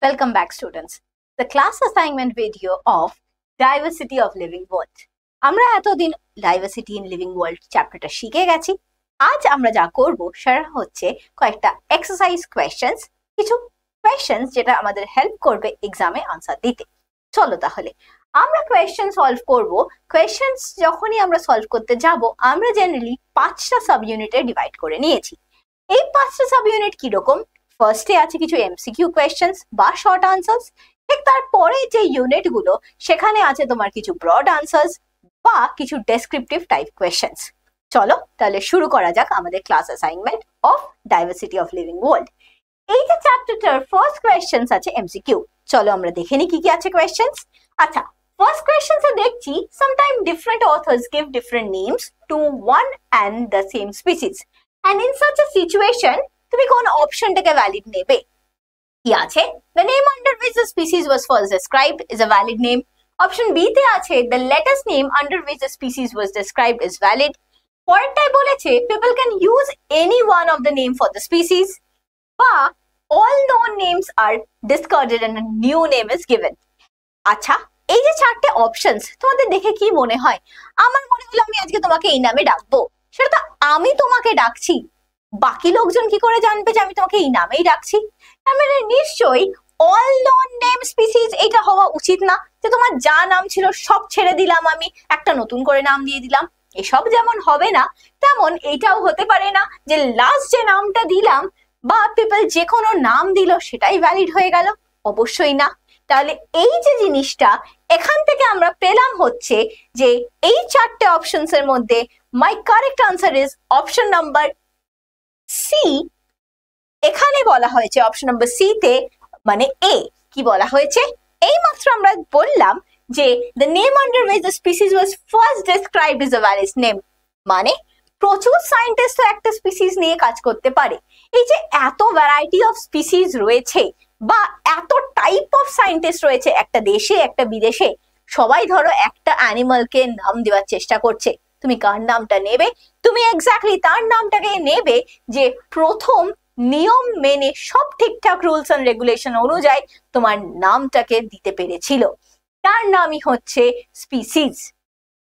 Welcome back, students. The class assignment video of Diversity of Living World. আমরা এতদিন Diversity in Living World চ্যাপ্টারটা শিখে গেছি। আজ আমরা যা করব সেটা হচ্ছে কয়েকটা এক্সারসাইজ কোয়েশ্চেন্স, কিছু কোয়েশ্চেন্স যেটা আমাদের হেল্প করবে এক্সামে আনসার দিতে। চলো তাহলে আমরা কোয়েশ্চেন সলভ করব। কোয়েশ্চেন্স যখনই আমরা সলভ করতে যাব আমরা জেনারেলি 5টা সাব ইউনিটে ডিভাইড করে নিয়েছি। এই 5টা সাব ইউনিট কি রকম? ফার্স্টে আছে কিছু এমসিকিউ কোয়েশ্চেন্স বা শর্ট আনসার্স, ঠিক তারপরে যে ইউনিট গুলো সেখানে আছে তোমার কিছু ব্রড আনসার্স বা কিছু ডেসক্রিপটিভ টাইপ কোয়েশ্চেন্স। চলো তাহলে শুরু করা যাক আমাদের class assignment of diversity of living world. এই যে চ্যাপ্টারটার ফার্স্ট কোয়েশ্চেন্স আছে এমসিকিউ, চলো আমরা দেখে নিই কি কি আছে কোয়েশ্চেন্স। আচ্ছা, ফার্স্ট কোয়েশ্চেন্সে দেখছি sometime different authors give different names to one and the same species, and in such a situation তুমি কোন অপশনটাকে ভ্যালিড নেবে? কি আছে? The name under which the species was first described is a valid name. Option B তে আছে the latest name under which the species was described is valid. পরেরটায় বলেছে people can use any one of the name for the species, বা all known names are discarded and a new name is given. আচ্ছা, এই যে চারটে options তোমাদের দেখে কি মনে হয়? আমার মনে হলো আমি আজকে তোমাকে এই নামে ডাকবো, সেটা তো আমি তোমাকে ডাকছি, বাকি লোকজন কি করে জানবে যে আমি তোমাকে এই নামেই ডাকছি? মানে নিশ্চয়ই অল নন নেম স্পিসিস এটা হওয়া উচিত না যে তোমার যা নাম ছিল সব ছেড়ে দিলাম, আমি একটা নতুন করে নাম দিয়ে দিলাম। এসব যেমন হবে না তেমন এটাও হতে পারে না যে লাস্ট যে নামটা দিলাম বা পিপল যে কোনো নাম দিল সেটাই ভ্যালিড হয়ে গেল, অবশ্যই না। তাহলে এই যে জিনিসটা এখান থেকে আমরা পেলাম হচ্ছে যে এই চারটে অপশনস এর মধ্যে my correct answer is option number C. এখানে বলা হয়েছে অপশন নাম্বার সি তে, মানে এ কি বলা হয়েছে? এই মাত্র আমরা বললাম যে the name under which the species was first described is a valid name, মানে প্রচুর সায়েন্টিস্ট তো একটা স্পিসিস নিয়ে কাজ করতে পারে। এই যে এত ভ্যারাইটি অফ স্পিসিস রয়েছে বা এত টাইপ অফ সায়েন্টিস্ট রয়েছে একটা দেশে একটা বিদেশে, সবাই ধরো একটা অ্যানিমালকে নাম দেওয়ার চেষ্টা করছে। তুমি কার নামটা নেবে? তুমি এক্স্যাক্টলি তার নামটাকে নেবে যে প্রথম নিয়ম মেনে সব ঠিকঠাক রুলস এন্ড রেগুলেশন অনুযায়ী তোমার নামটাকে দিতে পেরেছিল, তার নামই হচ্ছে স্পিসিস।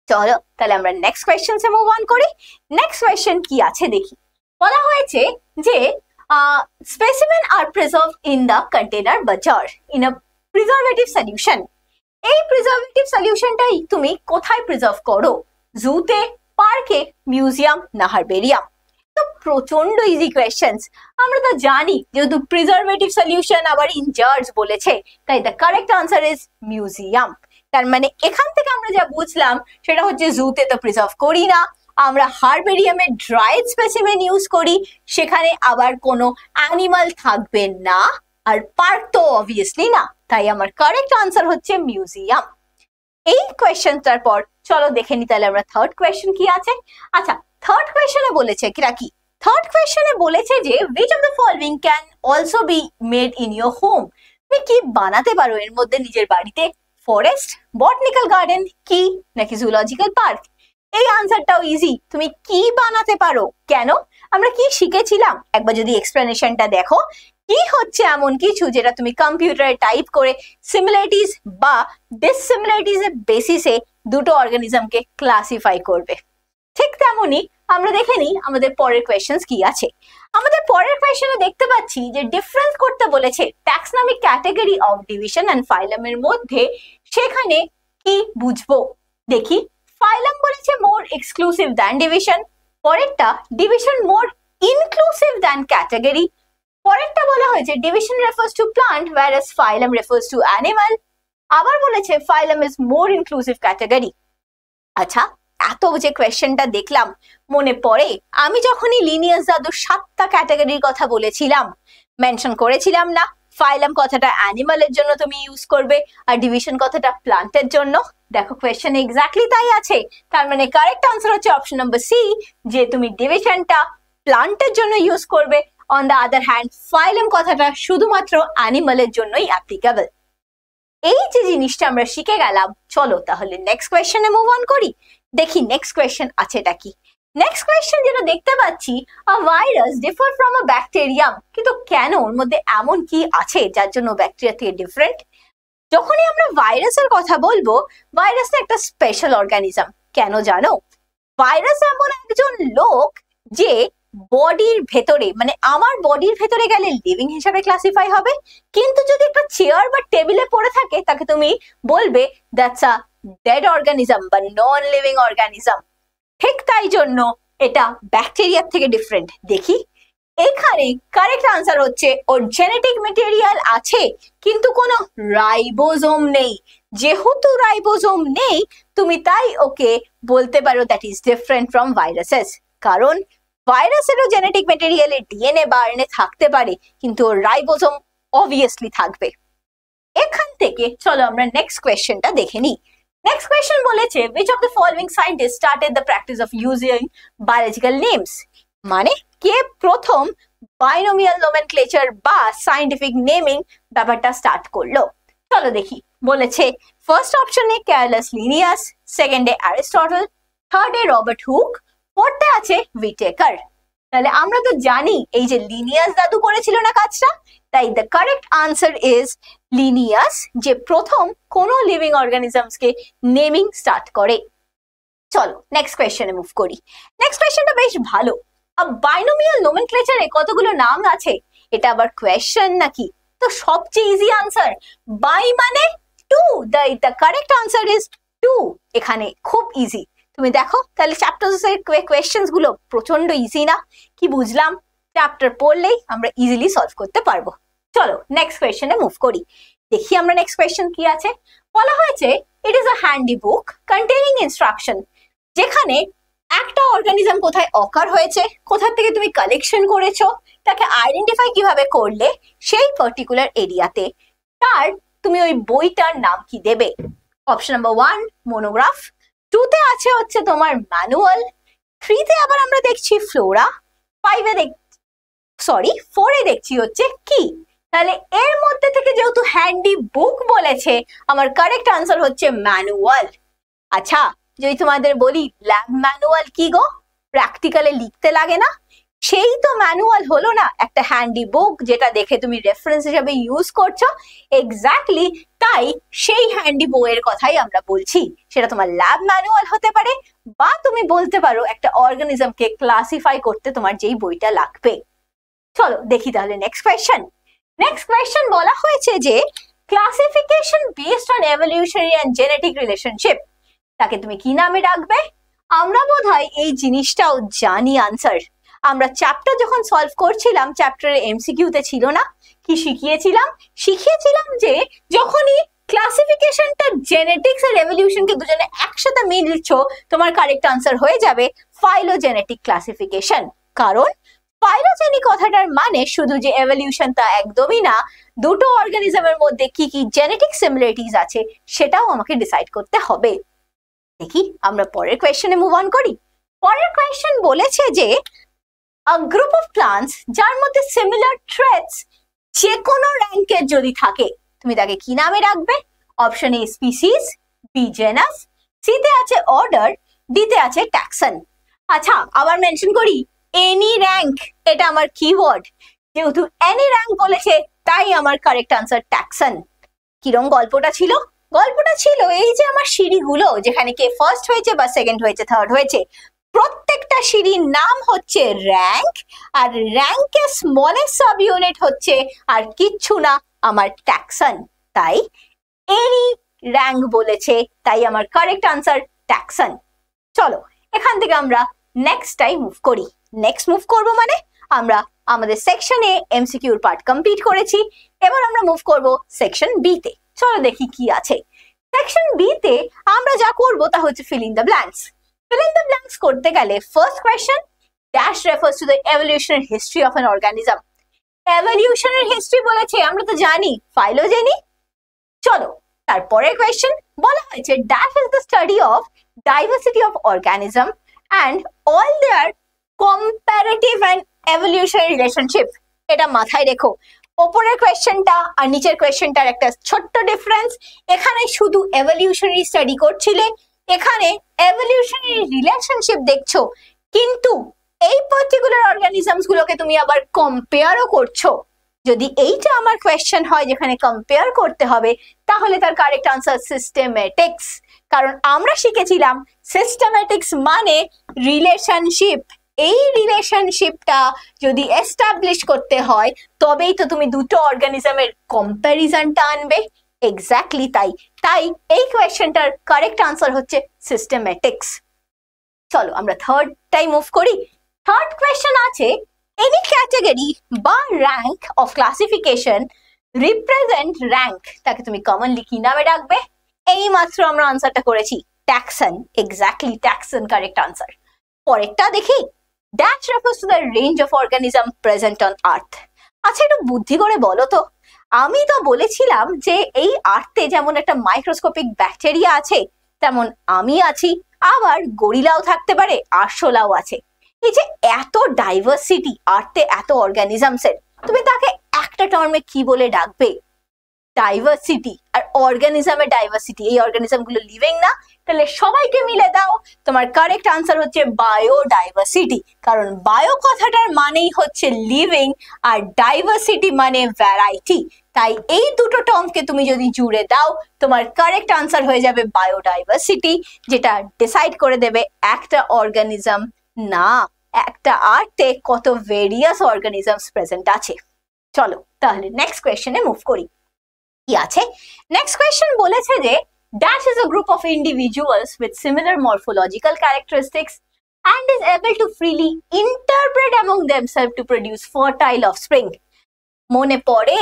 চলো তাহলে আমরা নেক্সট কোয়েশ্চেন এ মুভ অন করি। নেক্সট কোয়েশ্চেন কি আছে দেখি। বলা হয়েছে যে specimen are preserve in the container বা jar in a preservative solution. এই প্রিজার্ভেটিভ সলিউশনটাই তুমি কোথায় প্রিজার্ভ করো? জুতে, পার্কে, মিউজিয়াম না হারবেরিয়াম? তো প্রচন্ড ইজি কোয়েশ্চেন্স। আমরা তো জানি যেহেতু প্রিজার্ভেটিভ সলিউশন আবার ইন জার্স বলেছে, তাই the correct answer is museum. তার মানে এখান থেকে আমরা যা বুঝলাম সেটা হচ্ছে জুতে তো প্রিজার্ভ করি না, আমরা হারবেরিয়ামে ড্রাইড স্পেসিমেন ইউজ করি, সেখানে আবার কোনো অ্যানিমাল থাকবে না, আর পার্ক তো অবভিয়াসলি না, তাই আমার কারেক্ট আনসার হচ্ছে মিউজিয়াম। এই কোয়েশ্চেনটার পর চলো দেখে নি তাহলে আমরা থার্ড কোয়েশ্চেন কি আছে। আচ্ছা, থার্ড কোয়েশ্চেনে বলেছে কিরা কি? থার্ড কোয়েশ্চেনে বলেছে যে which of the following can also be made in your home? তুমি কি বানাতে পারো এর মধ্যে নিজের বাড়িতে? ফরেস্ট, বটানিক্যাল গার্ডেন, কি নাকি জুলজিক্যাল পার্ক? এই আনসারটাও ইজি, তুমি কি বানাতে পারো। কেন? আমরা কি শিখেছিলাম একবার যদি এক্সপ্লেনেশনটা দেখো, কি হচ্ছে এমন কিছু যেটা তুমি কম্পিউটারে টাইপ করে সিমিলারিটিস বা ডিসসিমিলারিটিস এর বেসিসে দুটো অর্গানিজমকে ক্লাসিফাই করবে। ঠিক তেমনি আমরা দেখে নিই আমাদের পরের কোয়েশ্চেন্স কি আছে। আমাদের পরের কোয়েশ্চেনে দেখতে পাচ্ছি যে ডিফারেন্স করতে বলেছে taxonomic category of division and ফাইলামের মধ্যে, সেখানে কি বুঝবো দেখি। ফাইলাম বলেছে মোর এক্সক্লুসিভ দ্যান ডিভিশন, পরেরটা division more inclusive than category, পরেরটা বলা হয়েছে division refers to plant whereas phylum refers to animal, আবার বলেছে phylum is more inclusive category. আচ্ছা, এত যে কোয়েশ্চেনটা দেখলাম মনে পড়ে আমি যখনই লিনিয়াস দাদুর 7টা ক্যাটাগরির কথা বলেছিলাম, মেনশন করেছিলাম না ফাইলাম কথাটা অ্যানিমালের জন্য তুমি ইউজ করবে আর ডিভিশন কথাটা প্লান্টের জন্য? দেখো কোয়েশ্চেন এক্স্যাক্টলি তাই আছে। তার মানে কারেক্ট আনসার হচ্ছে অপশন নাম্বার সি, যে তুমি ডিভিশনটা প্লান্টের জন্য ইউজ করবে, অন দ্য আদার হ্যান্ড ফাইলাম কথাটা শুধুমাত্র অ্যানিমালের জন্যই অ্যাপ্লিকেবল। এই যে জিনিসটা আমরা শিখে গেলাম, চলো তাহলে নেক্সট কোয়েশ্চেনে মুভ অন করি। দেখি নেক্সট কোয়েশ্চেন আছে এটা কি। নেক্সট কোয়েশ্চেন যেটা দেখতে পাচ্ছি, a virus differ from a bacterium, কিন্তু কেন, ওর মধ্যে এমন কি আছে যার জন্য ব্যাকটেরিয়া থেকে ডিফারেন্ট? যখনই আমরা ভাইরাসের কথা বলবো, ভাইরাস একটা স্পেশাল অর্গানিজম। কেন জানো? ভাইরাস এমন একজন লোক যে বডির ভেতরে, মানে আমার বডির ভেতরে গেলে লিভিং হিসাবে ক্লাসিফাই হবে, কিন্তু যদি একটা চেয়ার বা টেবিলে পড়ে থাকে তাকে তুমি বলবে দ্যাটস আ ডেড অর্গানিজম বা নন লিভিং অর্গানিজম। ঠিক তাই জন্য এটা ব্যাকটেরিয়ার থেকে ডিফারেন্ট। দেখি, এখানে কারেক্ট আনসার হচ্ছে ওর জেনেটিক মেটেরিয়াল আছে কিন্তু কোনো রাইবোজোম নেই। যেহেতু রাইবোজোম নেই, তুমি তাই ওকে বলতে পারো that is different from viruses. কারণ ভাইরাসেরও জেনেটিক মেটেরিয়ালে ডিএনএ বা আরএনএ থাকতে পারে, কিন্তু ওর রাইবোজোম অবভিয়াসলি থাকবে। এখান থেকে চলো আমরা নেক্সট কোয়েশ্চেনটা দেখে নিই। নেক্সট কোয়েশ্চেন বলেছে, which of the following scientists started the practice of using biological names? মানে কে প্রথম বাইনোমিয়াল নোমেনক্লেচার বা সায়েন্টিফিক নেমিং ব্যাপারটা স্টার্ট করলো? চলো দেখি। বলেছে ফার্স্ট অপশনে ক্যারলাস লিনিয়াস, সেকেন্ডে অ্যারিস্টটল, থার্ডে রবার্ট হুক, ফোর্থে আছে হুইটেকার। তাহলে আমরা তো জানি এই যে লিনিয়াস দাদু করেছিল না কাজটা, তাই the correct answer is Linnaeus, যে প্রথম কোন লিভিং অর্গানিজমসকে নেমিং স্টার্ট করে। চলো নেক্সট কোয়েশ্চেনে মুভ করি। নেক্সট কোয়েশ্চেনটা বেশ ভালো। বাইনোমিয়াল নোমেনক্লেচারে কতগুলো নাম আছে? এটা আবার কোয়েশ্চেন নাকি? তো সবচেয়ে ইজি আনসার বাই মানে 2, দ্য কারেক্ট আনসার ইজ 2। এখানে খুব ইজি। তুমি দেখো তাহলে চ্যাপ্টার্সের কোয়েশ্চেনস গুলো প্রচন্ড ইজি না? কি বুঝলাম? চ্যাপ্টার পড়লেই আমরা ইজিলি সলভ করতে পারবো। চলো নেক্সট কোয়েশ্চেনে মুভ করি। দেখি আমরা নেক্সট কোয়েশ্চেন কি আছে। বলা হয়েছে it is a handy book containing instruction, যেখানে একটা অর্গানিজম কোথায় অকার হয়েছে, কোথা থেকে তুমি কালেকশন করেছো, তাকে আইডেন্টিফাই কিভাবে করলে সেই পার্টিকুলার এরিয়াতে, তার তুমি ওই বইটার নাম কি দেবে? অপশন নাম্বার 1 মোনোগ্রাফ, 2তে আছে হচ্ছে তোমার ম্যানুয়াল, 3তে আবার আমরা দেখছি ফ্লোরা, 4এ দেখছি হচ্ছে কি। তাহলে এর মধ্যে থেকে যেহেতু হ্যান্ডি বুক বলেছে, আমার কারেক্ট আনসার হচ্ছে ম্যানুয়াল। আচ্ছা, যদি তোমাদের বলি ল্যাব ম্যানুয়াল কি গো, প্র্যাকটিক্যালে লিখতে লাগে না, সেই তো ম্যানুয়াল হলো না একটা হ্যান্ডি বুক যেটা দেখে তুমি রেফারেন্স হিসেবে ইউজ করছো। এক্স্যাক্টলি তাই সেই হ্যান্ডি বইয়ের কথাই আমরা বলছি। সেটা তোমার ল্যাব ম্যানুয়াল হতে পারে, বা তুমি বলতে পারো একটা অর্গানিজমকে ক্লাসিফাই করতে তোমার যেই বইটা লাগবে। চলো দেখি তাহলে নেক্সট কোয়েশ্চেন। নেক্সট কোয়েশ্চেন বলা হয়েছে যে classification based on evolutionary and genetic relationship, তাকে তুমি কি নামে রাখবে? আমরা বোধহয় এই জিনিসটাও জানি আনসার। আমরা চ্যাপ্টার যখন সলভ করছিলাম, চ্যাপ্টারে এমসিকিউতে ছিল না, কি শিখিয়েছিলাম যে যখনই ক্লাসিফিকেশনটা জেনেটিক্স আর এভলিউশনকে দুজনে একসাথে মিলছো, তোমার কারেক্ট আনসার হয়ে যাবে ফাইলোজেনেটিক ক্লাসিফিকেশন। কারণ ফাইলোজেনিক কথাটার মানে শুধু যে এভলিউশন তা একদমই না, দুটো অর্গানিজমের মধ্যে কি কি জেনেটিক সিমিলারিটিস আছে সেটাও আমাকে ডিসাইড করতে হবে। দেখি আমরা পরের কোয়েশ্চেনে মুভ অন করি। পরের কোয়েশ্চেন বলেছে যে আ গ্রুপ অফ প্লান্টস যার মধ্যে সিমিলার ট্রেটস যে কোনো র্যাঙ্কের যদি থাকে, তুমি তাকে কি নামে রাখবে? Option A species, B genus, সিতে আছে অর্ডার, ডিতে আছে ট্যাক্সন। আচ্ছা আবার মেনশন করি, এনি র্যাঙ্ক এটা আমার কিওয়ার্ড। যেহেতু এনি র্যাঙ্ক বলেছে তাই আমার কারেক্ট আনসার ট্যাক্সন। কিরম গল্পটা ছিল? গল্পটা ছিল এই যে আমার সিঁড়িগুলো, যেখানে কে ফার্স্ট হয়েছে বা সেকেন্ড হয়েছে, থার্ড হয়েছে, প্রত্যেকটা সিঁড়ির নাম হচ্ছে র্যাঙ্ক, আর র্যাঙ্কের স্মলেস্ট সাব ইউনিট হচ্ছে আর কিচ্ছু না, আমার ট্যাক্সন। তাই এনি র্যাঙ্ক বলেছে, তাই আমার কারেক্ট আনসার ট্যাক্সন। চলো এখান থেকে আমরা নেক্সট টাইম মুভ করি। নেক্সট মুভ করব মানে আমরা আমাদের সেকশনে এমসিকিউর পার্ট কমপ্লিট করেছি, এবার আমরা মুভ করব সেকশন বি তে। চলো দেখি কি আছে। সেকশন বি তে আমরা যা করব তা হচ্ছে fill in the blanks. Fill in the blanks করতে গেলে first question, dash refers to the evolutionary history of an organism. evolutionary history বলেছে, আমরা তো জানি ফাইলোজেনি। চলো তারপরের কোয়েশ্চেন বলা হয়েছে dash is the study of diversity of organism and all their comparative and evolutionary relationship. এটা মাথায় রেখো। ওপরের কোয়েশ্চেনটা আর নিচের কোয়েশ্চেনটার একটা ছোট্ট ডিফারেন্স। এখানে শুধু এভলিউশনারি স্টাডি করছিলে, এখানে এভলিউশনারি রিলেশনশিপ দেখছো, কিন্তু এই পার্টিকুলার অর্গানিজমস গুলোকে তুমি আবার কম্পেয়ারও করছো। যদি এইটা আমার কোয়েশ্চেন হয় যেখানে কম্পেয়ার করতে হবে, তাহলে তার কারেক্ট আনসার সিস্টেমেটিক্স। কারণ আমরা শিখেছিলাম সিস্টেমেটিক্স মানে রিলেশনশিপ। এই রিলেশনশিপটা যদি এস্টাবলিশ করতে হয় তবেই তো তুমি দুটো অর্গানিজমের কম্প্যারিজনটা আনবে। এক্স্যাক্টলি তাই তাই এই কোয়েশ্চেনটার কারেক্ট আনসার হচ্ছে সিস্টেমেটিক্স। চলো আমরা থার্ডটাই মুভ করি। থার্ড কোয়েশ্চেন আছে, এনি ক্যাটাগরি বা rank of classification represent rank, তাকে তুমি কমনলি কি নামে ডাকবে? এই মাত্র আমরা আনসারটা করেছি, ট্যাক্সন। Exactly ট্যাক্সন correct answer. পরেরটা দেখি, dash refers to the range of organism present on earth. আচ্ছা একটু বুদ্ধি করে বলো তো, আমি তো বলেছিলাম যে এই আর্থে যেমন একটা মাইক্রোস্কোপিক ব্যাকটেরিয়া আছে তেমন আমি আছি, আবার গরিলাও থাকতে পারে, আরশোলাও আছে। এই যে এত ডাইভার্সিটি আর্থে, এত অর্গানিজমসের, তুমি তাকে একটা টার্মে কি বলে ডাকবে? ডাইভার্সিটি আর অর্গানিজমের ডাইভার্সিটি। এই অর্গানিজম গুলো লিভিং না, তাহলে সবাইকে মিলে দাও, তোমার কারেক্ট আনসার হচ্ছে বায়োডাইভার্সিটি। কারণ বায়ো কথাটার মানেই হচ্ছে লিভিং আর ডাইভার্সিটি মানে ভ্যারাইটি। তাই এই দুটো টার্মকে তুমি যদি জুড়ে দাও, তোমার কারেক্ট আনসার হয়ে যাবে বায়োডাইভার্সিটি, যেটা ডিসাইড করে দেবে একটা অর্গানিজম না, একটা আর্থে কত ভেরিয়াস অর্গানিজমস প্রেজেন্ট আছে। চলো তাহলে নেক্সট কোয়েশ্চেনে মুভ করি। কি আছে? নেক্সট কোয়েশ্চেন বলেছে যে dash is a group of individuals with similar morphological characteristics and is able to freely interpret among themselves to produce fertile offspring. মনে পড়ে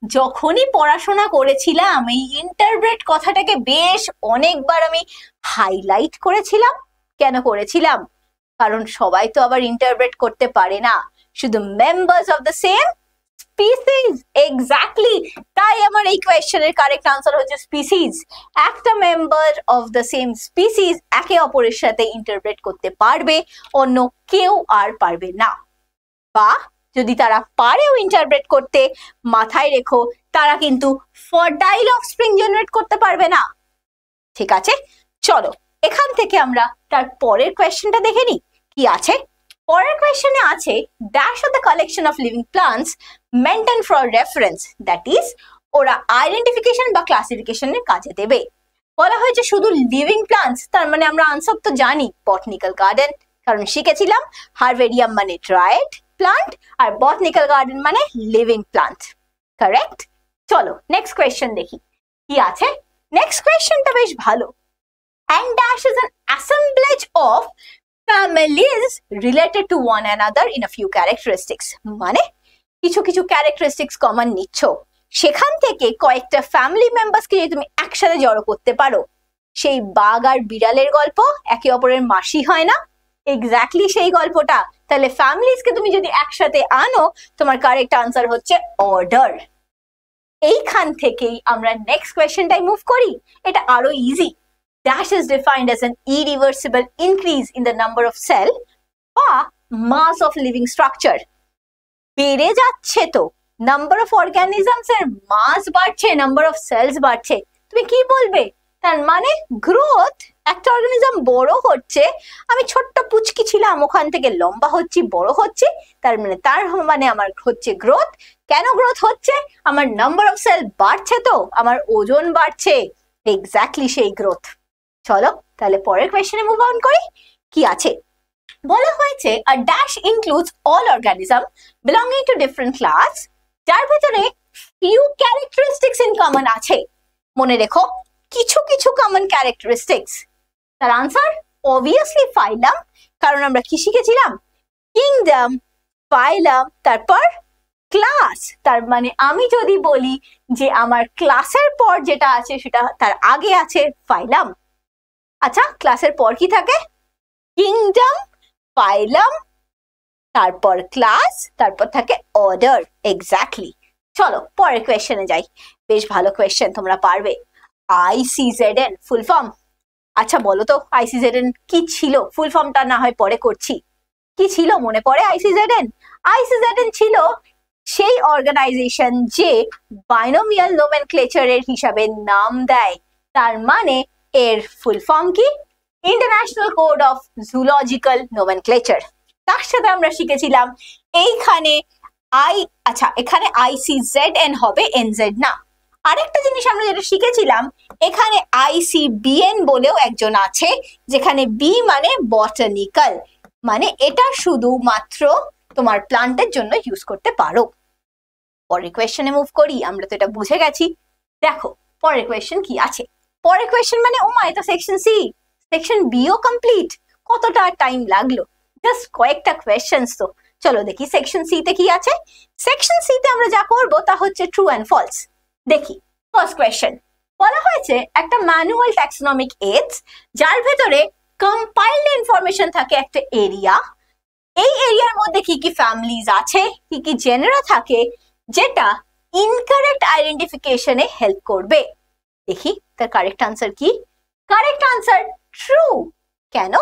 যখনই পড়াশোনা করেছিলাম এই ইন্টারপ্রেট কথাটাকে বেশ অনেকবার আমি হাইলাইট করেছিলাম। কেন করেছিলাম? কারণ সবাই তো আবার ইন্টারপ্রেট করতে পারে না, শুধু members of the same species. Exactly তাই আমার এই কোয়েশ্চেনের কারেক্ট আনসার হচ্ছে স্পিসিস। একটা member of the same species একে অপরের সাথে ইন্টারপ্রেট করতে পারবে, অন্য কেউ আর পারবে না। বা যদি তারা পারেও ইন্টারপ্রেট করতে, মাথায় রেখো তারা কিন্তু ফার্টাইল অফস্প্রিং জেনারেট করতে পারবে না। ঠিক আছে, চলো এখান থেকে আমরা তার পরের কোয়েশ্চেনটা দেখে নিই। কি আছে? পরের কোয়েশ্চেনে আছে dash of the collection of living plants maintain for reference, that is ওরা আইডেন্টিফিকেশন বা ক্লাসিফিকেশনের কাজে দেবে। বলা হয়েছে শুধু লিভিং প্লান্টস, তার মানে আমরা আনসার তো জানি বটানিক্যাল গার্ডেন, কারণ শিখেছিলাম হারভেরিয়াম মানে ড্রাইড প্লান্ট আর বটানিক্যাল গার্ডেন মানে লিভিং প্লান্ট। কারেক্ট। চলো নেক্সট কোয়েশ্চেন দেখি কি আছে। নেক্সট কোয়েশ্চেনটা বেশ ভালো। And dash is an assemblage of families related to one another in a few characteristics. মানে কিছু কিছু ক্যারেক্টারিস্টিক্স কমন নিচ্ছ, সেখান থেকে কয়েকটা ফ্যামিলি মেম্বার্সকে যদি তুমি একসাথে জড়ো করতে পারো, সেই বাঘ আর বিড়ালের গল্প একে অপরের মাসি হয় না? এক্স্যাক্টলি সেই গল্পটা। তাহলে ফ্যামিলিজকে তুমি যদি একসাথে আনো, তোমার কারেক্ট আনসার হচ্ছে অর্ডার। এইখান থেকেই আমরা নেক্সট কোয়েশ্চেনটাই মুভ করি। এটা আরো easy. Dash is defined as an irreversible increase in the number of cell বা mass of living structure. বেড়ে যাচ্ছে তো, নাম্বার অফ অর্গানিজমস এর মাস বাড়ছে, নাম্বার অফ সেলস বাড়ছে, তুমি কি বলবে? তার মানে গ্রোথ। একটা অর্গানিজম বড় হচ্ছে, আমি ছোট্ট পুচকি ছিলাম, ওখান থেকে লম্বা হচ্ছি, বড় হচ্ছে, তার মানে আমার হচ্ছে গ্রোথ। কেন গ্রোথ হচ্ছে? আমার নাম্বার অফ সেল বাড়ছে, তো আমার ওজন বাড়ছে। এক্স্যাক্টলি সেই গ্রোথ। চলো তাহলে পরের কোয়েশ্চেনে মুভ অন করি। কি আছে? বলা হয়েছে a dash includes all organism belonging to different class যার ভিতরে few characteristics in common আছে। মনে রেখো কিছু কিছু কমন ক্যারেক্টারিস্টিক্স। তার আনসার অবভিয়াসলি ফাইলাম, কারণ আমরা কি শিখেছিলাম? কিংডম, ফাইলাম, তারপর ক্লাস। তার মানে আমি যদি বলি যে আমার ক্লাসের পর যেটা আছে সেটা তার আগে আছে ফাইলাম। আচ্ছা ক্লাসের পর কি থাকে? কিংডম, ফাইলাম, তারপর ক্লাস, তারপর থাকে অর্ডার। এক্স্যাক্টলি। চলো পরের কোয়েশ্চেনে যাই। বেশ ভালো কোয়েশ্চেন, তোমরা পারবে। ICZN full form. আচ্ছা বলো তো ICZN কি ছিল? ফুল ফর্মটা না হয় পরে করছি। কি ছিল মনে পড়ে ICZN? ICZN ছিল সেই অর্গানাইজেশন যে বাইনোমিয়াল নোমেনক্লেচারের হিসাবে নাম দেয়। তার মানে এর ফুল ফর্ম কি? International code of zoological nomenclature. তার সাথে আমরা শিখেছিলাম এইখানে এখানে ICZN হবে, NZ না। আরেকটা জিনিস আমরা যেটা শিখেছিলাম, এখানে ICBN বলেও একজন আছে, যেখানে বি মানে বটানিক্যাল, মানে এটা শুধুমাত্র তোমার প্লান্টের জন্য ইউজ করতে পারো। পরের কোয়েশ্চেনে মুভ করি, আমরা তো এটা বুঝে গেছি। দেখো পরের কোয়েশ্চেন কি আছে। পরের কোয়েশ্চেন মানে ও মা, এটা সেকশন সি, সেকশন বিও কমপ্লিট, কতটা টাইম লাগলো, জাস্ট কয়েকটা কোয়েশ্চেন্স তো। চলো দেখি সেকশন সি তে কি আছে। সেকশন সি তে আমরা যা করবো তা হচ্ছে ট্রু অ্যান্ড ফলস। দেখি ফার্স্ট কোয়েশ্চেন, বলা হয়েছে একটা ম্যানুয়াল ট্যাক্সোনমিক এইডস যার ভেতরে কম্পাইলড ইনফরমেশন থাকে একটা এরিয়া, এই এরিয়ার মধ্যে কি কি ফ্যামিলিজ আছে, কি কি জেনারা থাকে, যেটা ইনকারেক্ট আইডেন্টিফিকেশনে হেল্প করবে। দেখি তার কারেক্ট আনসার কি। Correct answer true. কেন?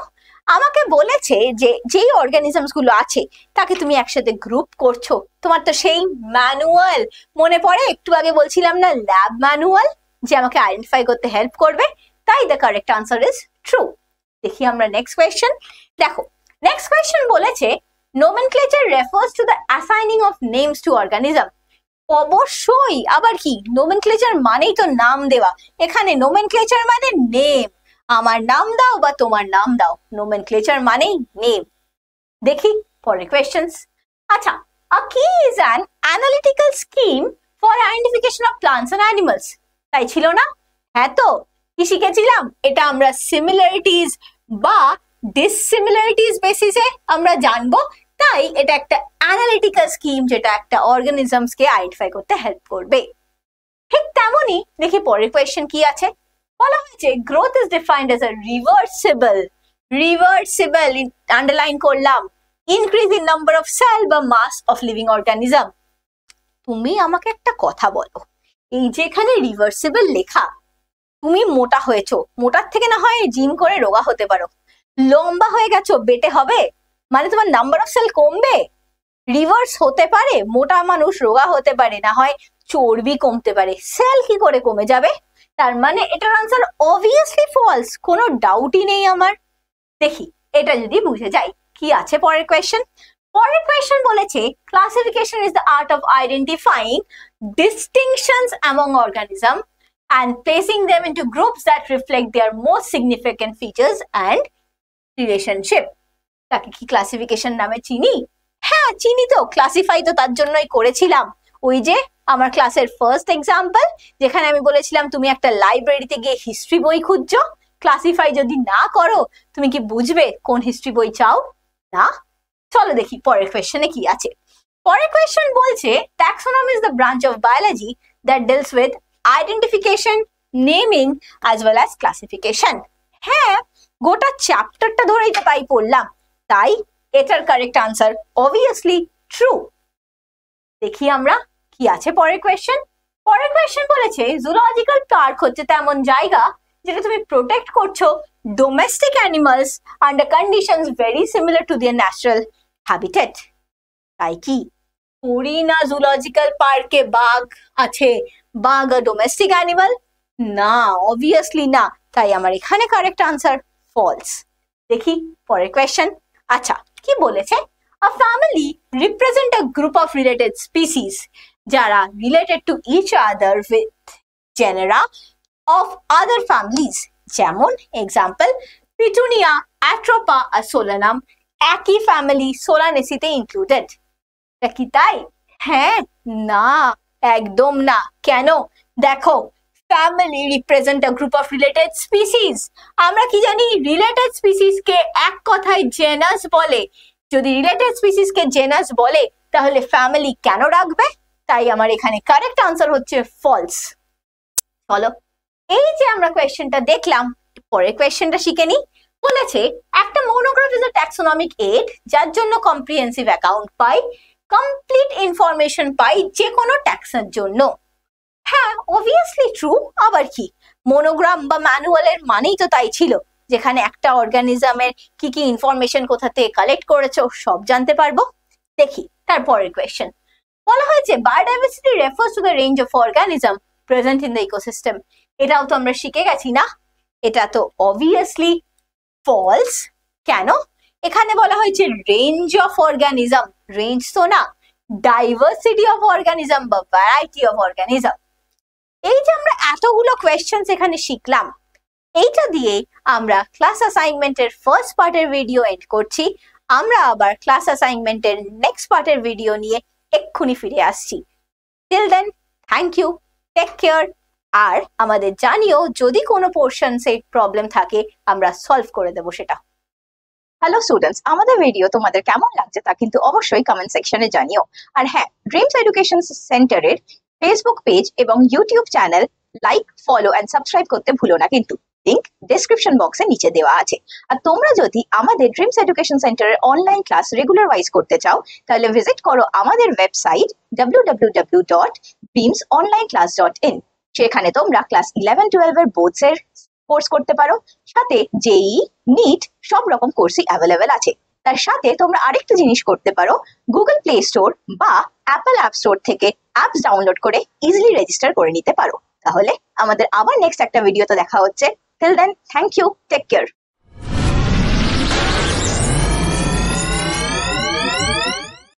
আমাকে বলেছে যে যেই অর্গানিজমস গুলো আছে তাকে তুমি একসাথে গ্রুপ করছো, তোমার তো সেই ম্যানুয়াল মনে পড়ে, একটু আগে বলছিলাম না ল্যাব ম্যানুয়াল, যে আমাকে আইডেন্টিফাই করতে হেল্প করবে, তাই the correct answer is true. দেখি আমরা নেক্সট কোয়েশ্চেন। দেখো নেক্সট কোয়েশ্চেন বলেছে nomenclature refers to the assigning of names to organism. অবশ্যই, আবার কি, নোমেনক্লেচার মানেই তো নাম দেওয়া, এখানে নোমেনক্লেচার মানে নেম, আমার নাম দাও বা তোমার নাম দাও, নোমেনক্লেচার মানেই নেম। দেখি পরের কোয়েশ্চেন্স। আচ্ছা, a key is an analytical scheme for identification of plants and animals, তাই ছিল না? হ্যাঁ, তো কি শিখেছিলাম, এটা আমরা সিমিলারিটিজ বা ডিসসিমিলারিটিজ বেসিসে আমরা জানবো, তাই এটা একটা অ্যানালিটিক্যাল স্কিম যেটা একটা অর্গানিজমস কে আইডেন্টিফাই করতে হেল্প করবে। ঠিক তেমনই দেখি পরের কোয়েশ্চেন কি আছে। বলা হয়েছে growth is defined as a reversible underline করলাম increase in number of cell বা মাস অফ লিভিং অর্গানিজম। তুমি আমাকে একটা কথা বলো, এই যে এখানে রিভার্সিবল লেখা, তুমি মোটা হয়েছো, মোটার থেকে না হয় জিম করে রোগা হতে পারো, লম্বা হয়ে গেছো বেটে হবে, মানে তোমার নাম্বার অফ সেল কমবে? রিভার্স হতে পারে, মোটা মানুষ রোগা হতে পারে, না হয় চর্বি কমতে পারে, সেল কি করে কমে যাবে? তার মানে এটার আনসার অবভিয়াসলি ফলস, কোনো ডাউটই নেই আমার। দেখি এটা যদি বুঝে যাই কি আছে পরের কোয়েশ্চেন। পরের কোয়েশ্চেন বলেছে classification is the art of identifying ডিস্টিংশনস among organism and placing them into groups that reflect their most significant features and relationship. তাকে কি ক্লাসিফিকেশন নামে চিনি? হ্যাঁ চিনি তো, ক্লাসিফাই তো তার জন্যই করেছিলাম। ওই যে আমার ক্লাসের ফার্স্ট এক্সাম্পল, যেখানে আমি বলেছিলাম তুমি একটা লাইব্রেরিতে গিয়ে হিস্ট্রি বই খুঁজছো, ক্লাসিফাই যদি না করো তুমি কি বুঝবে কোন হিস্ট্রি বই চাও? না। চলো দেখি পরের কোয়েশ্চেনে কি আছে। পরের কোয়েশ্চেন বলছে taxonomy is the branch of biology that deals with identification, naming as well as classification. হ্যাঁ, গোটা চ্যাপ্টারটা ধরেই তো তাই পড়লাম, তাই এটার কারেক্ট আনসার অবভিয়াসলি ট্রু। দেখি আমরা কি আছে পরের কোয়েশ্চেন। পরের কোয়েশ্চেন বলেছে জুলজিক্যাল পার্ক হচ্ছে তেমন জায়গা যেটা তুমি প্রোটেক্ট করছো domestic animals under conditions very similar to their natural habitat. তাই কি পড়ি না জুলজিক্যাল পার্কে বাঘ আছে, বাঘ ডোমেস্টিক অ্যানিমাল? না, অবভিয়াসলি না, তাই আমার এখানে কারেক্ট আনসার ফলস। দেখি পরের কোয়েশ্চেন। আচ্ছা, কি বলেছে a family represent a group of related species যারা related to each other with genera of other families, যেমন এক্সাম্পল পিটুনিয়া, অ্যাট্রোপা আর সোলানাম একই ফ্যামিলি সোলানেসিতে ইনক্লুডেড। তা কি তাই? হ্যাঁ, না, একদম না। কেন? দেখো family represent a group of related species, আমরা কি জানি রিলেটেড স্পিসিস কে এক কথায় জেনাস বলে, যদি রিলেটেড স্পিসিস কে জেনাস বলে তাহলে ফ্যামিলি কেন রাখবে? তাই আমার এখানে কারেক্ট আনসার হচ্ছে ফলস। চলো এই যে আমরা কোয়েশ্চেনটা দেখলাম, পরের কোয়েশ্চেনটা শিখে নি। বলেছে একটা monograph is a taxonomic aid যার জন্য কম্প্রিহেন্সিভ অ্যাকাউন্ট পাই, কমপ্লিট ইনফরমেশন পাই যে কোনো ট্যাক্সের জন্য। হ্যাঁ, অবভিয়াসলি ট্রু। আবার কি, মনোগ্রাম বা ম্যানুয়ালের মানেই তো তাই ছিল, যেখানে একটা অর্গানিজমের কি কি ইনফরমেশন কোথা থেকে কালেক্ট করেছো সব জানতে পারবো। দেখি তারপরের কোয়েশ্চেন। বলা হয়েছে biodiversity refers to the range of organism present in the ecosystem. এটাও তো আমরা শিখে গেছি না? এটা তো অবভিয়াসলি ফলস। কেন? এখানে বলা হয়েছে রেঞ্জ অফ অর্গানিজম, রেঞ্জ তো না, ডাইভার্সিটি অফ অর্গানিজম বা ভ্যারাইটি অফ অর্গানিজম। এই যে আমরা এতগুলো কোয়েশ্চেন্স এখানে শিখলাম, এইটা দিয়ে আমরা ক্লাস অ্যাসাইনমেন্টের ফার্স্ট পার্টের ভিডিও এন্ড করছি। আমরা আবার ক্লাস অ্যাসাইনমেন্টের নেক্সট পার্টের ভিডিও নিয়ে এক্ষুনি ফিরে আসছি। Till then, thank you, take care. আর আমাদের জানিও যদি কোনো পোর্শনসে প্রবলেম থাকে, আমরা সলভ করে দেবো সেটা। হ্যালো স্টুডেন্টস, আমাদের ভিডিও তোমাদের কেমন লাগছে তা কিন্তু অবশ্যই কমেন্ট সেকশনে জানিও। আর হ্যাঁ, ড্রিমস এডুকেশন সেন্টারের ফেসবুক পেজ এবং YouTube channel like, follow and subscribe করতে ভুলো না, কিন্তু লিংক ডেসক্রিপশন বক্সে নিচে দেওয়া আছে। আর তোমরা যদি আমাদের ড্রিমস এডুকেশন সেন্টারের অনলাইন ক্লাস রেগুলার ওয়াইজ করতে চাও, তাহলে ভিজিট করো আমাদের ওয়েবসাইট www.dreamsonlineclass.in। সেখানে তোমরা ক্লাস 11-12 এর বোর্ডস এর কোর্স করতে পারো, সাথে জেই, নিট সব রকম কোর্সই অ্যাভেলেবেল আছে। তার সাথে তোমরা আরেকটা জিনিস করতে পারো, গুগল প্লে স্টোর বা অ্যাপল অ্যাপ স্টোর থেকে অ্যাপস ডাউনলোড করে ইজিলি রেজিস্টার করে নিতে পারো। তাহলে আমাদের আবার নেক্সট একটা ভিডিওতে দেখা হচ্ছে। Till then, thank you, take care.